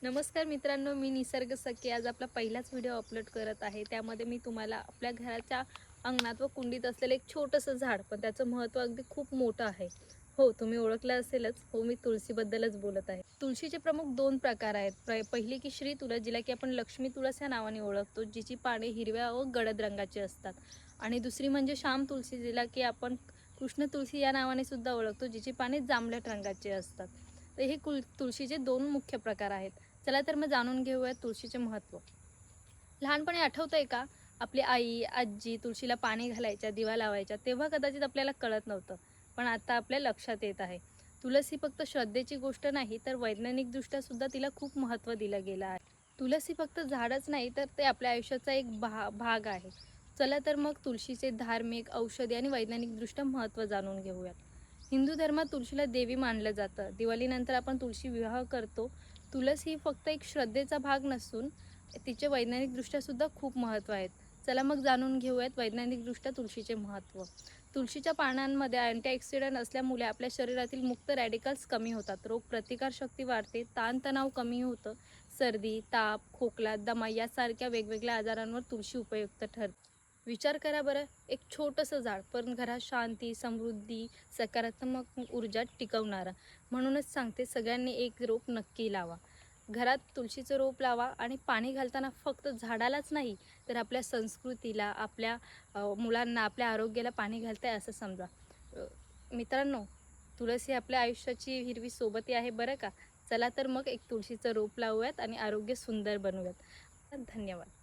नमस्कार मित्रांनो, मी निसर्ग सखे आज आपला पहिलाच व्हिडिओ अपलोड करत आहे। त्यामध्ये मी तुम्हाला आपल्या घराच्या अंगणात व कुंडीत असलेलं एक छोटंसं झाड, पण त्याचं महत्त्व अगदी खूप मोठं आहे। हो, तुम्ही ओळखलं असेलच, हो मी तुळशीबद्दलच बोलत आहे। तुळशीचे प्रमुख 2 प्रकार आहेत। पहिली की श्री तुळस, जिला की आपण लक्ष्मी तुळस या नावाने ओळखतो, जिची पाने हिरव्या व गडद रंगाची असतात। आणि दुसरी म्हणजे श्याम तुळशी, जिला की आपण कृष्ण तुळशी या नावाने सुद्धा ओळखतो, जिची पाने जांभळट रंगाची असतात। तर हे तुळशीचे 2 मुख्य प्रकार आहेत। चला तर मग जाणून घेऊयात तुळशीचे महत्त्व। लहानपणी आठवतंय का? आपली आई, आजी तुळशीला पाणी घालायच्या, दिवा लावायच्या, तेव्हा कदाचित आपल्याला कळत नव्हतं, पण आता आपल्या लक्षात येत आहे। तुळस ही फक्त श्रद्धेची गोष्ट नाही, तर वैज्ञानिकदृष्ट्या सुद्धा तिला खूप महत्त्व दिलं गेलं आहे। तुळस ही फक्त झाडच नाही, तर ते आपल्या आयुष्याचा एक भाग आहे। चला तर मग तुळशीचे धार्मिक, औषधी आणि वैज्ञानिकदृष्ट्या महत्त्व जाणून घेऊयात। हिंदू धर्मात तुळशीला देवी मानलं जातं। दिवाळीनंतर आपण तुळशी विवाह करतो। तुळस ही फक्त एक श्रद्धेचा भाग नसून तिचे वैज्ञानिकदृष्ट्या सुद्धा खूप महत्त्व आहेत। चला मग जाणून घेऊयात वैज्ञानिकदृष्ट्या तुळशीचे महत्त्व। तुळशीच्या पानांमध्ये अँटीऑक्सिडंट असल्यामुळे आपल्या शरीरातील मुक्त रॅडिकल्स कमी होतात, रोगप्रतिकारशक्ती वाढते, ताणतणाव कमी होतं, सर्दी, ताप, खोकला, दमा यासारख्या वेगवेगळ्या आजारांवर तुळशी उपयुक्त ठरते। विचार करा बरं, एक छोटंसं झाड पण घरात शांती, समृद्धी, सकारात्मक ऊर्जा टिकवणारं। म्हणूनच सांगते, सगळ्यांनी एक रोप नक्की लावा। घरात तुळशीचं रोप लावा आणि पाणी घालताना फक्त झाडालाच नाही, तर आपल्या संस्कृतीला, आपल्या मुलांना, आपल्या आरोग्याला पाणी घालताय असं समजा। अ, मित्रांनो, तुळस ही आपल्या आयुष्याची हिरवी सोबती आहे बरं का। चला तर मग एक तुळशीचं रोप लावूयात आणि आरोग्य सुंदर बनवूयात। धन्यवाद।